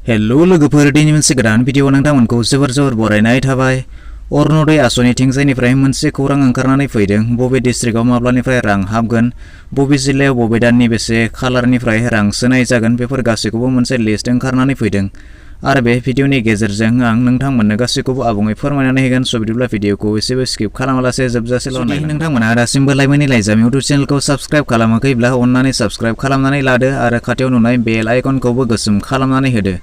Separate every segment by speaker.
Speaker 1: Hello लोगोफोर दिनै मोनसे गोदान भिडिअ नोंथांमोनखौ जोबोर बरायनाय थाबाय। अरुणोदय आसनिथिंजायनिफ्राय मोनसे खौरां ओंखारनानै फैदों। बबे डिस्ट्रिक्टआव माब्लानिफ्राय रां हाबगोन, बबे जिल्लायाव बबे दाननि बेसे खालारनिफ्राय रां सोनाय जागोन, बेफोर गासैखौबो मोनसे लिस्ट ओंखारनानै फैदों। आरो बे भिडिअनि गेजेरजों आं नोंथांमोननो गासैखौबो आबुङै फोरमायनानै होगोन। स' बिदिब्ला भिडिअखौ एसेबो स्किप खालामालासे जोबजासेल' नाय। नोंथांमोना दासिमबो लाइमोननि लाइजाम इउटुब चेनेलखौ साबस्क्राइब खालामाखैब्ला अन्नानै साबस्क्राइब खालामनानै लादो आरो खाथियाव नुनाय बेल आइकनखौबो गोसोम खालामनानै होदो।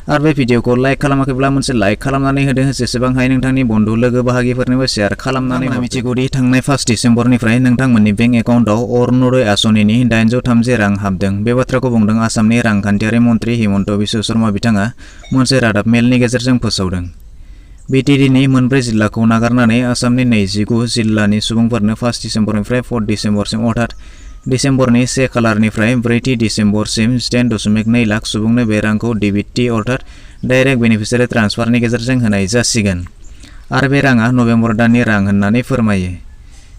Speaker 1: आरो बे भिडिअखौ लाइक खालामाखैब्ला मोनसे लाइक खालामनानै होदो। जेसेबां हायो नोंथांनि बन्धु लोगो बाहागिफोरनोबो शेयार खालामनानै मिथिगौ दि थांनाय 1 डिसेम्बरनिफ्राय नोंथांमोननि बेंक एकाउन्टआव अरुणोदय आसनिनि 830 रां हाबदों। बे बाथ्राखौ बुंदों आसामनि रांखान्थियारि मन्त्रि हिमन्त बिश्व शर्मा बिथाङा मोनसे रादाब मेलनि गेजेरजों फोसावदों। बिटिडिनि मोनब्रै जिल्लाखौ नागारनानै आसामनि 29 जिल्लानि सुबुंफोरनो 1 डिसेम्बरनिफ्राय 4 डिसेम्बरसिम अर्थात डिसेम्बरनि 1 खालारनिफ्राय 4 डिसेम्बरसिम 10.2 लाख सुबुंनो बे रांखौ डिबिटि अर्थात डाइरेक्ट बेनिफिसियारि ट्रान्सफारनि गेजेरजों होनाय जासिगोन। आरो बे राङा नभेम्बर दाननि रां होननानै फोरमायो।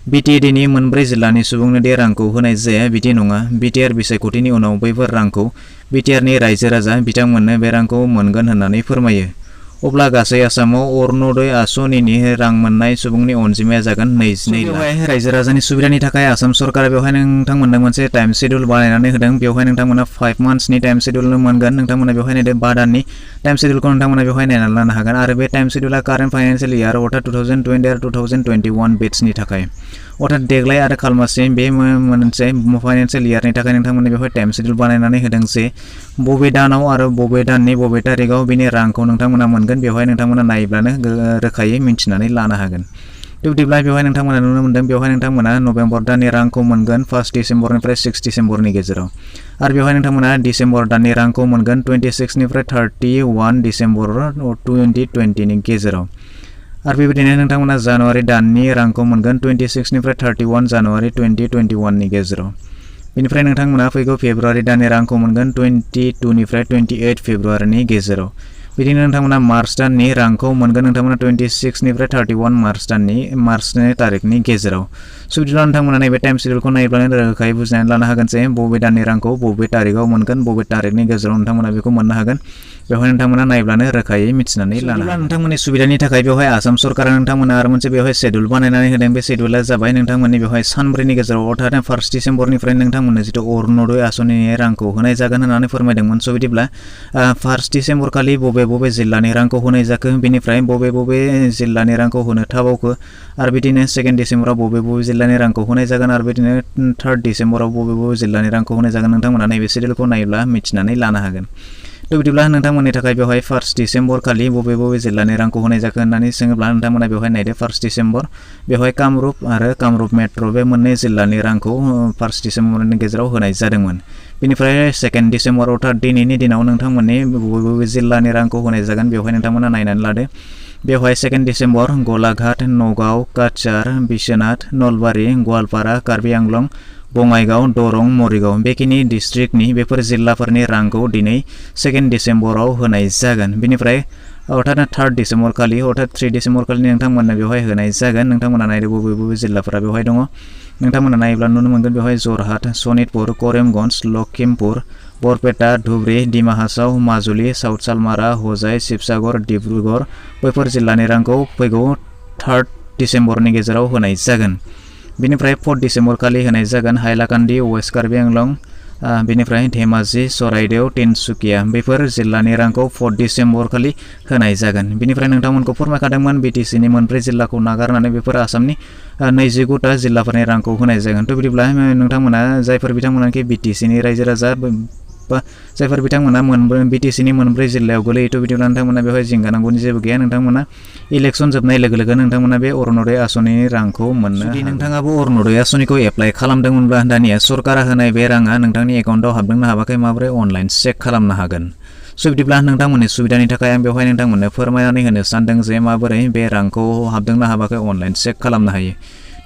Speaker 1: बिटिडिनि मोनब्रै जिल्लानि सुबुंनो दे रांखौ होनाय जाया बिदि नङा। बिटिआर बिसायख'थिनि उनाव बैफोर रांखौ बिटिआरनि रायजो राजा बिथांमोननो बे रांखौ मोनगोन होननानै फोरमायो। अब्ला गासै आसामाव अरुणोदय आसनिनि रां मोननाय सुबुंनि अनजिमाया जागोन 22 लाख। रायजो राजानि सुबिदानि थाखाय आसाम सरकारा बेवहाय नोंथांमोननो मोनसे टाइम शेड्युल बानायनानै होदों। बेवहाय नोंथांमोना 5 मान्थ्सनि टाइम शेड्युल मोनगोन। नोंथांमोना बेवहाय नायदो 5 दाननि टाइम शेड्युलखौ नोंथांमोना बेवहाय नायनानै लानो हागोन। आरो बे टाइम शेड्युला कारेन्ट फाइनान्सियेल इयार अर्थात 2020 आरो 2021 बेट्सनि थाखाय अर्थात देग्लाय आरो खालमासि बे मोनसे फाइनान्सियेल इयारनि थाखाय नोंथांमोननो बेवहाय टाइम शेड्युल बानायनानै होदों जे बबे दानाव आरो बबे दाननि बबे तारिखआव बिनि रांखौ नोंथांमोना मोनगोन। बेवहाय नोंथांमोना नायब्लानो रोखायै मिन्थिनानै लानो हागोन। बिदिब्ला बेवहाय नोंथांमोना नुनो मोनदों बेवहाय नोंथांमोना नभेम्बर दाननि रांखौ मोनगोन 1 डिसेम्बरनिफ्राय 6 डिसेम्बरनि गेजेराव। आरो बेवहाय नोंथांमोना डिसेम्बर दाननि रांखौ मोनगोन 26 निफ्राय 31 डिसेम्बर 2020 नि गेजेराव। आरो बेबायदिनो नोंथांमोना जानुवारि दाननि रांखौ मोनगोन 26 निफ्राय 31 जानुवारि 2021 नि गेजेराव। बेनिफ्राय नोंथांमोना फैगौ फेब्रुवारि दाननि रांखौ मोनगोन 22 निफ्राय 28 फेब्रुवारिनि गेजेराव। बिदिनो नोंथांमोना मार्च दाननि रांखौ मोनगोन नोंथांमोना 26 निफ्राय 31 मार्चनि तारिखनि गेजेराव। स' बिदिब्ला नोंथांमोना नैबे टाइम शेड्युलखौ नायब्लानो रोखायै बुजिनानै लानो हागोन जे बबे दाननि रांखौ बबे तारिखआव मोनगोन, बबे तारिखनि गेजेराव नोंथांमोना बेखौ मोननो हागोन। बेवहाय नोंथांमोना नायब्लानो रोखायै मिथिनानै लानो हागोन। नोंथांमोननि सुबिदानि थाखाय बेवहाय आसाम सरकारा नोंथांमोना आरो मोनसे बेवहाय शेड्युल बानायनानै होदों। बे शेड्युला जाबाय नोंथांमोननि बेवहाय सानब्रैनि गेजेराव अर्थात 1 डिसेम्बरनिफ्राय नोंथांमोननो जिथु अरुणोदय आसनिनि रांखौ होनाय जागोन होननानै फोरमायदोंमोन। स' बिदिब्ला 1 डिसेम्बर खालि बबे जिल्लानि रांखौ होनाय जाखो, बेनिफ्राय बबे जिल्लानि रांखौ होनो थाबावखो, आरो बिदिनो 2 डिसेम्बराव बबे जिल्लानि रांखौ होनाय जागोन, आरो बिदिनो 3 डिसेम्बराव बबे जिल्लानि रांखौ होनाय जागोन नोंथांमोना नैबे शेड्युलखौ नायोब्ला मिथिनानै लानो हागोन। बिदिब्ला नोंथांमोननि थाखाय बेवहाय 1 डिसेम्बर खालि बबे जिल्लानि रांखौ होनाय जाखो होननानै सोङोब्ला नोंथांमोना बेवहाय नायदो 1 डिसेम्बर बेवहाय कामरुप आरो कामरुप मेट्र' बे मोननै जिल्लानि रांखौ 1 डिसेम्बरनि गेजेराव होनाय जादोंमोन। बेनिफ्राय 2 डिसेम्बर अर्थात दिनैनि दिनाव नोंथांमोननि बबे जिल्लानि रांखौ होनाय जागोन बेवहाय नोंथांमोना नायनानै लादो। बेवहाय 2 डिसेम्बर गलाघाट, नगाव, काछार, बिश्वनाथ, नलबारि, गवालपारा, कार्बि आंलं, बङाइगाव, दरं, मरिगाव बेखिनि डिस्ट्रिक्टनि बेफोर जिल्लाफोरनि रांखौ दिनै 2 डिसेम्बराव होनाय जागोन। बेनिफ्राय अर्थात 3 डिसेम्बर खालि अर्थात 3 डिसेम्बर खालि नोंथांमोननो बेवहाय होनाय जागोन। नोंथांमोना नायदो बबे जिल्लाफोरा बेवहाय दङ। नोंथांमोना नायोब्ला नुनो मोनगोन बेवहाय जरहाट, सनितपुर, करिमगन्ज, लखिमपुर, बरपेटा, धुबरी, डिमा हासाव, माजुलि, साउथ सालमारा, हजाइ, शिबसागर, डिब्रुगड़ बैफोर जिल्लानि रांखौ फैगौ 3 डिसेम्बरनि गेजेराव होनाय जागोन। बेनिफ्राय 4 डिसेम्बर खालि होनाय जागोन हाइलाकान्दि, वेस्ट कार्बि आंलं, बेनिफ्राय धेमाजि, चराइदेव, तिनसुकिया बेफोर जिल्लानि रांखौ 4 डिसेम्बर खालि होनाय जागोन। बेनिफ्राय नोंथांमोनखौ फोरमायखादोंमोन बिटिसिनि मोनब्रै जिल्लाखौ नागारनानै बेफोर आसामनि 29टा जिल्लाफोरनि रांखौ होनाय जागोन। बिदिब्ला नोंथांमोना जायफोर बिथांमोनाखि बिटिसिनि रायजो राजा बा जायफोर बिथांमोना बिटिसिनि मोनब्रै जिल्लायाव गोलैयो बिदिब्ला नोंथांमोना बेवहाय जिंगा नांगौनि जेबो गैया। नोंथांमोना इलेक्सन जोबनाय लोगो लोगो नोंथांमोना बे अरुणोदय आसनिनि रांखौ मोननो हागोन। जुदि नोंथाङाबो अरुणोदय आसनिखौ एप्लाइ खालामदोंमोनब्ला दानिया सरकारा होनाय बे राङा नोंथांनि एकाउन्टआव हाबदोंना हाबाखै माबोरै अनलाइन चेक खालामनो हागोन। स' बिदिब्ला नोंथांमोननि सुबिदानि थाखाय आं बेवहाय नोंथांमोननो फोरमायनानै होनो सानदों जे माबोरै बे रांखौ हाबदोंना हाबाखै अनलाइन चेक खालामनो हायो।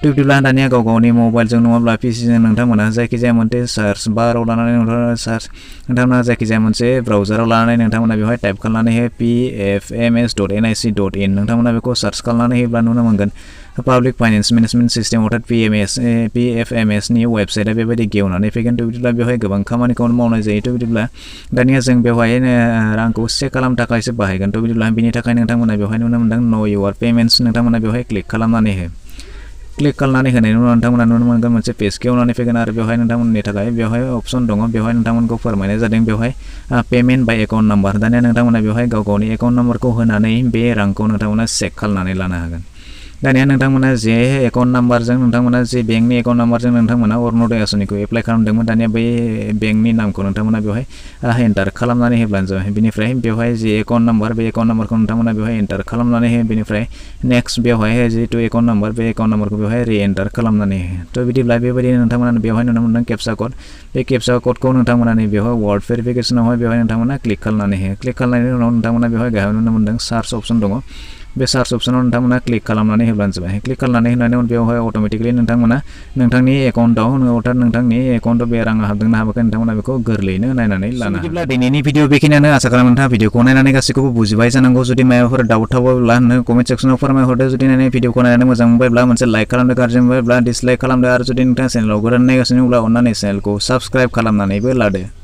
Speaker 1: बिदिब्ला दानिया गाव गावनि मबाइलजों नङाब्ला पिसिजों नोंथांमोना जायखिजाया मोनसे सार्च बाराव लानानै नोंथांमोना जायखिजाया मोनसे ब्राउजाराव लानानै नोंथांमोना बेवहाय टाइप खालामनानै pfms.nic.in नोंथांमोना बेखौ सार्च खालामनानै होब्ला नुनो मोनगोन पाब्लिक फाइनेन्स मेनेजमेन्ट सिस्टेम अर्थात PFMS नि वेबसाइटआ बेबायदि गेवनानै फैगोन। बिदिब्ला बेवहाय गोबां खामानिखौ मावनाय जायो। बिदिब्ला दानिया जों बेवहाय रांखौ चेक खालामनो थाखायसो बाहायगोन। बिदिब्ला बिनि थाखाय नोंथांमोना बेवहाय नुनो मोनदों नो युआर पेमेन्ट्स नोंथांमोना बेवहाय क्लिक खालामनानै हो। क्लिक खालामनानै होनायनि उनाव नोंथांमोना नुनो मोनगोन मोनसे पेज गेवनानै फैगोन आरो बेवहाय नोंथांमोननि थाखाय बेवहाय अपसन दङ। बेवहाय नोंथांमोनखौ फोरमायनाय जादों बेवहाय पेमेन्ट बाय एकाउन्ट नाम्बार। दानिया नोंथांमोना बेवहाय गाव गावनि एकाउन्ट नाम्बारखौ होनानै बे रांखौ नोंथांमोना चेक खालामनानै लानो हागोन। दानिया नोंथांमोना जे एकाउन्ट नाम्बारजों नोंथांमोना जे बेंकनि एकाउन्ट नाम्बारजों नोंथांमोना अरुण'दय आसनिखौ एप्लाइ खालामदोंमोन दानिया बै बेंकनि नामखौ नोंथांमोना बेवहाय एन्टार खालामनानै होब्लानो जाबाय। बेनिफ्राय बेवहाय जे एकाउन्ट नाम्बार बे एकाउन्ट नाम्बारखौ नोंथांमोना बेवहाय एन्टार खालामनानै हो। बेनिफ्राय नेक्स्ट बेवहाय जितु एकाउन्ट नाम्बार बे एकाउन्ट नाम्बारखौ बेवहाय एन्टार खालामनानै हो। बिदिब्ला बेबायदिनो नोंथांमोना बेवहाय नुनो मोनदों केपचा कड। बे केपचा क'डखौ नोंथांमोना बेवहाय वार्ड भेरिफिकेसनावहाय बेवहाय नोंथांमोना क्लिक खालामनानै हो। क्लिक खालामनायनि उनाव नोंथांमोना बेवहाय गाहायाव नुनो मोनदों सार्च अपसन दङ। बे सार्च अपसनाव नोंथांमोना क्लिक खालामनानै होब्लानो जाबाय। क्लिक खालामनानै होनानै बेवहाय अट'मेटिकलि नोंथांमोना नोंथांनि एकाउन्टआव अर्थात नोंथांनि एकाउन्टआव बे राङा हाबदोंना हाबाखै नोंथांमोना बेखौ गोरलैयैनो नायनानै लानो हागोन। बिदिब्ला दिनैनि भिडिअ बेखिनियानो। आसा खालामो नोंथाङा भिडिअखौ नायनानै गासैखौबो बुजिबाय जानांगौ। जुदि माबाफोर डाउट थाबायब्ला कमेन्ट सेक्सनाव फोरमायहरदो। जुदि नायनाय भिडिअखौ नायनानै मोजां मोनबायब्ला मोनसे लाइक खालामदो, गाज्रि मोनबायब्ला डिसलाइक खालामदो आरो जुदि नोंथाङा चेनेलाव गोदान नायगासिनो दंब्ला अन्नानै चेनेलखौ साबस्क्राइब खालामनानैबो लादो।